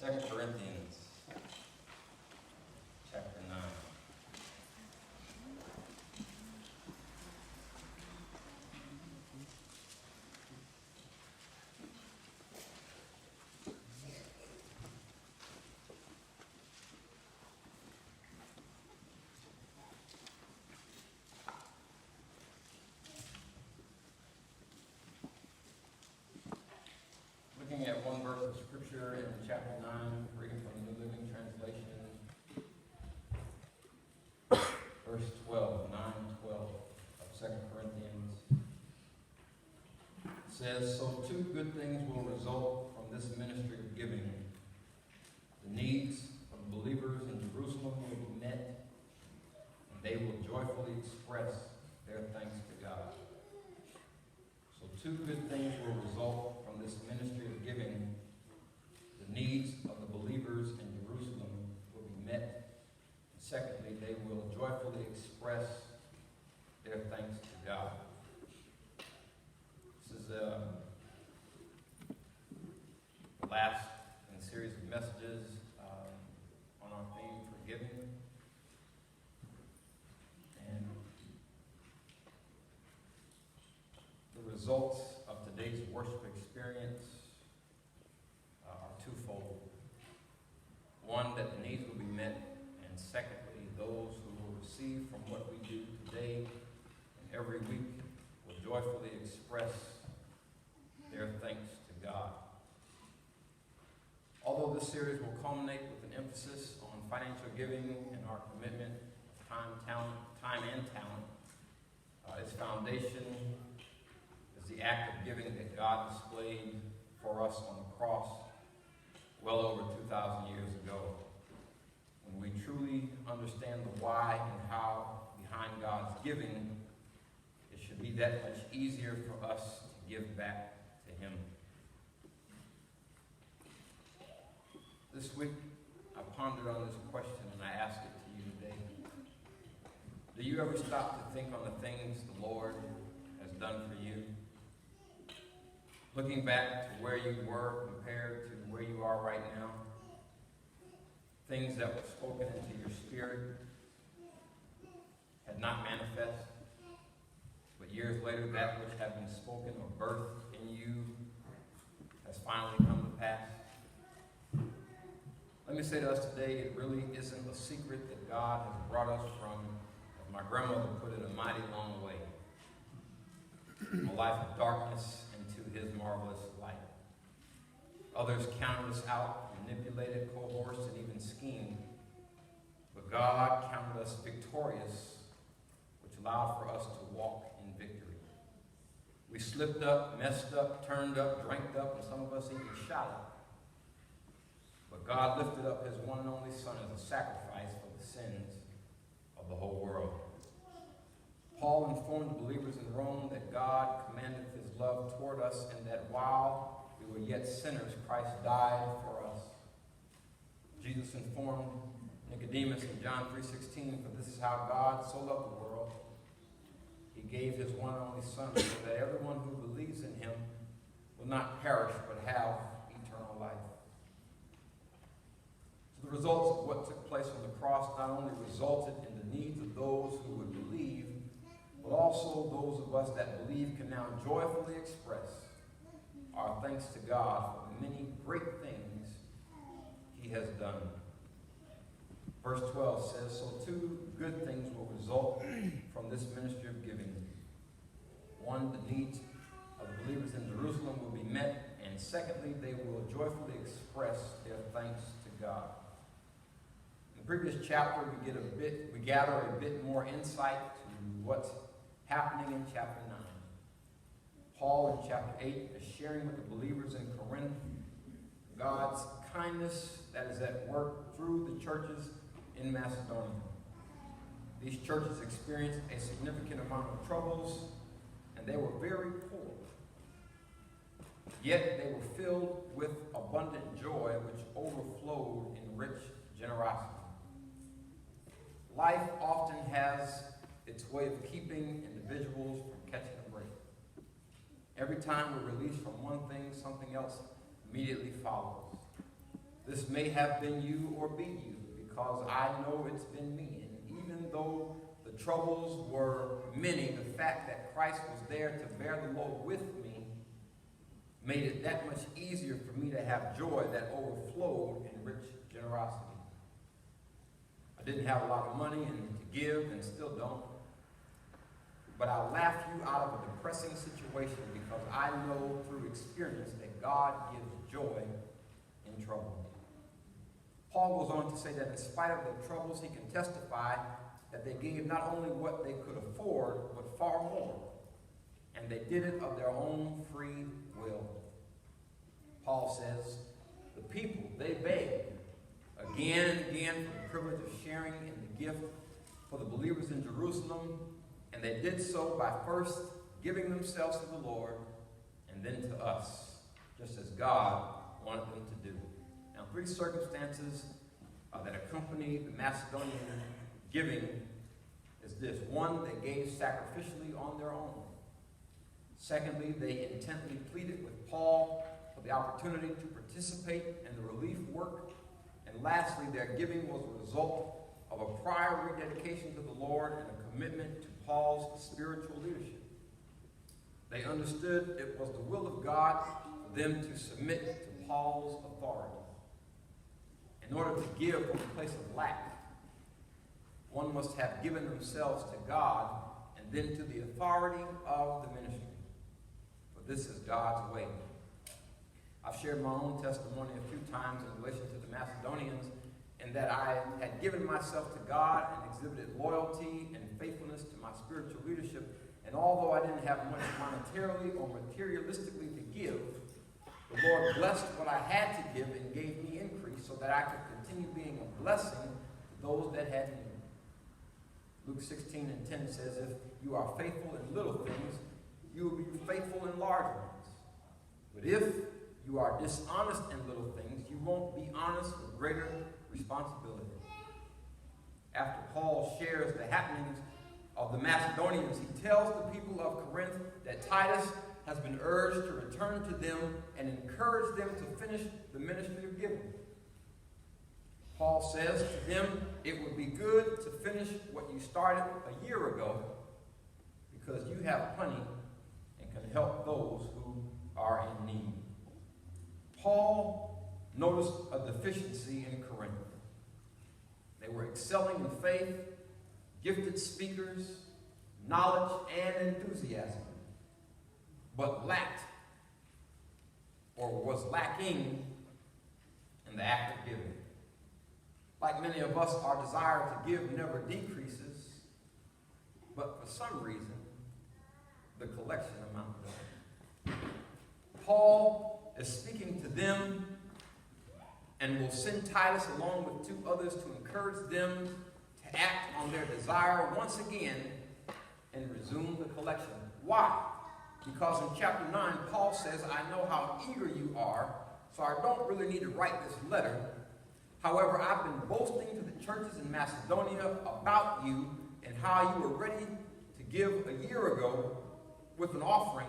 2 Corinthians chapter 9. Looking at one verse of Scripture in chapter 9, reading from the New Living Translation, verse 12, 9:12 of 2 Corinthians. It says, "So two good things will result from this ministry of giving. The needs of believers in Jerusalem will be met, and they will joyfully express their thanks to God." So two good things will result from this ministry of giving. The needs of the believers in Jerusalem will be met. And secondly, they will joyfully express their thanks to God. This is the last in a series of messages on our theme for giving. And the results of today's worship experience are twofold. One, that the needs will be met, and secondly, those who will receive from what we do today and every week will joyfully express their thanks to God. Although this series will culminate with an emphasis on financial giving and our commitment of time and talent, its foundation is the act of giving that God displayed for us on the cross well over 2,000 years ago. When we truly understand the why and how behind God's giving, it should be that much easier for us to give back to Him. This week, I pondered on this question and I ask it to you today. Do you ever stop to think on the things the Lord has done for you? Looking back to where you were compared to where you are right now, things that were spoken into your spirit had not manifest, but years later that which had been spoken or birthed in you has finally come to pass. Let me say to us today, it really isn't a secret that God has brought us from, as my grandmother put it, a mighty long way. A life of darkness into His marvelous light. Others counted us out, manipulated, coerced, and even schemed. But God counted us victorious, which allowed for us to walk in victory. We slipped up, messed up, turned up, drank up, and some of us even shot up. But God lifted up His one and only Son as a sacrifice for the sins of the whole world. Paul informed the believers in Rome that God commanded His love toward us and that while we were yet sinners, Christ died for us. Jesus informed Nicodemus in John 3:16, "For this is how God so loved the world. He gave His one and only Son so that everyone who believes in Him will not perish but have eternal life." So the results of what took place on the cross not only resulted in the needs of those who would believe, but also those of us that believe can now joyfully express our thanks to God for the many great things He has done. Verse 12 says, "So two good things will result from this ministry of giving. One, the needs of the believers in Jerusalem will be met, and secondly, they will joyfully express their thanks to God." In the previous chapter, we gather a bit more insight to what's happening in chapter 9. Paul in chapter 8 is sharing with the believers in Corinth God's kindness that is at work through the churches in Macedonia. These churches experienced a significant amount of troubles, and they were very poor. Yet they were filled with abundant joy, which overflowed in rich generosity. Life often has its way of keeping individuals from catching a break. Every time we're released from one thing, something else immediately follows. This This may have been you or be you, because I know it's been me. And even though the troubles were many, the fact that Christ was there to bear the load with me made it that much easier for me to have joy that overflowed in rich generosity. I didn't have a lot of money and to give, and still don't. But I laughed you out of a depressing situation because I know through experience that God gives joy in trouble. Paul goes on to say that in spite of their troubles, he can testify that they gave not only what they could afford, but far more. And they did it of their own free will. Paul says, the people, they begged again and again for the privilege of sharing in the gift for the believers in Jerusalem, and they did so by first giving themselves to the Lord and then to us, just as God wanted them to do. Now, three circumstances that accompany the Macedonian giving is this. One, they gave sacrificially on their own. Secondly, they intently pleaded with Paul for the opportunity to participate in the relief work. And lastly, their giving was a result of a prior rededication to the Lord and a commitment to Paul's spiritual leadership. They understood it was the will of God for them to submit to Paul's authority. In order to give from a place of lack, one must have given themselves to God and then to the authority of the ministry. For this is God's way. I've shared my own testimony a few times in relation to the Macedonians, in that I had given myself to God and exhibited loyalty and faithfulness to my spiritual leadership. And although I didn't have much monetarily or materialistically to give, the Lord blessed what I had to give and gave me increase so that I could continue being a blessing to those that had need. Luke 16:10 says, if you are faithful in little things, you will be faithful in large ones. But if you are dishonest in little things, you won't be honest with greater responsibility. After Paul shares the happenings of the Macedonians, he tells the people of Corinth that Titus has been urged to return to them and encourage them to finish the ministry of giving. Paul says to them, it would be good to finish what you started a year ago because you have plenty and can help those who are in need. Paul noticed a deficiency in Corinth. They were excelling in faith, gifted speakers, knowledge, and enthusiasm, but lacked or was lacking in the act of giving. Like many of us, our desire to give never decreases, but for some reason, the collection amount does. Paul is speaking to them and will send Titus along with two others to encourage them to act on their desire once again and resume the collection. Why? Because in chapter 9, Paul says, I know how eager you are, so I don't really need to write this letter. However, I've been boasting to the churches in Macedonia about you and how you were ready to give a year ago with an offering,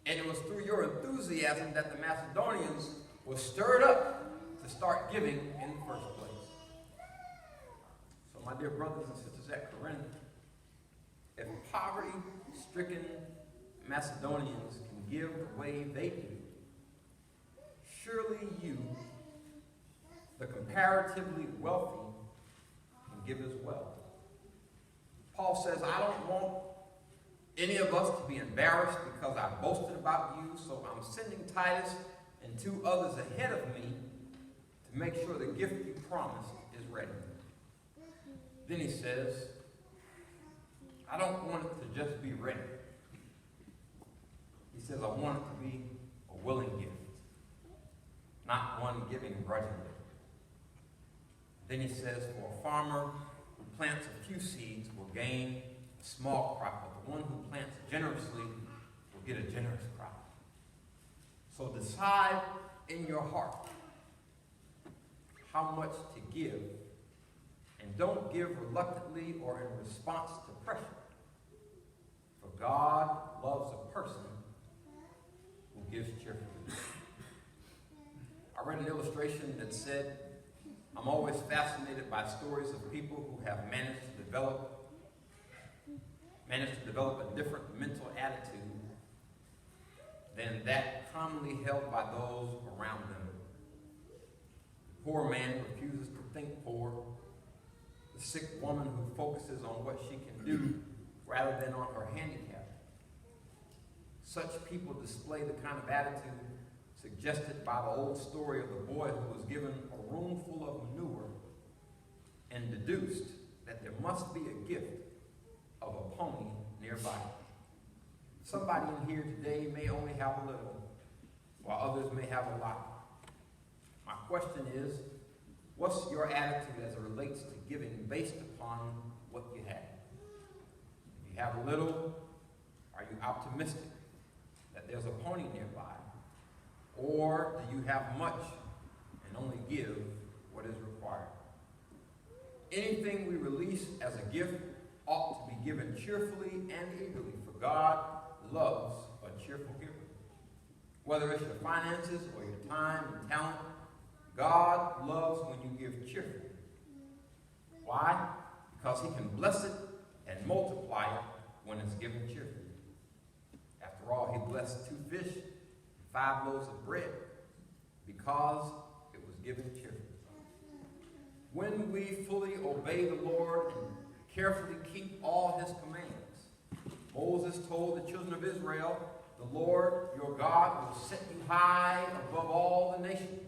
and it was through your enthusiasm that the Macedonians were stirred up to start giving in the first place. So my dear brothers and sisters at Corinth, if poverty-stricken Macedonians can give the way they do, surely you, the comparatively wealthy, can give as well. Paul says, I don't want any of us to be embarrassed because I boasted about you, so I'm sending Titus and two others ahead of me to make sure the gift you promised is ready. Then he says, I don't want it to just be ready. He says, I want it to be a willing gift, not one giving grudgingly. Then he says, for a farmer who plants a few seeds will gain a small crop, but the one who plants generously will get a generous crop. So decide in your heart how much to give, and don't give reluctantly or in response to pressure. For God loves a person who gives cheerfully. I read an illustration that said, I'm always fascinated by stories of people who have managed to develop a different mental attitude than that commonly held by those around them. The poor man refuses to think poor. The sick woman who focuses on what she can do rather than on her handicap. Such people display the kind of attitude suggested by the old story of the boy who was given a room full of manure and deduced that there must be a gift of a pony nearby. Somebody in here today may only have a little, while others may have a lot. My question is, what's your attitude as it relates to giving based upon what you have? If you have a little, are you optimistic that there's a pony nearby? Or do you have much and only give what is required? Anything we release as a gift ought to be given cheerfully and eagerly, for God loves a cheerful giver. Whether it's your finances or your time and talent, God loves when you give cheerfully. Why? Because he can bless it and multiply it when it's given cheerfully. After all, he blessed 2 fish and 5 loaves of bread because it was given cheerfully. When we fully obey the Lord and carefully keep all his commands, Moses told the children of Israel, the Lord your God will set you high above all the nations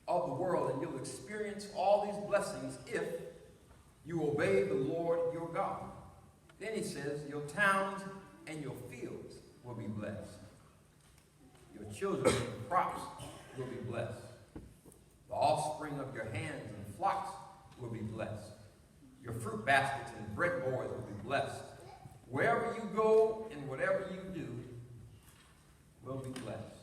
of the world, and you'll experience all these blessings if you obey the Lord your God. Then he says, your towns and your fields will be blessed. Your children and crops will be blessed. The offspring of your hands and flocks will be blessed. Your fruit baskets and breadboards will be blessed. Wherever you go and whatever you do will be blessed.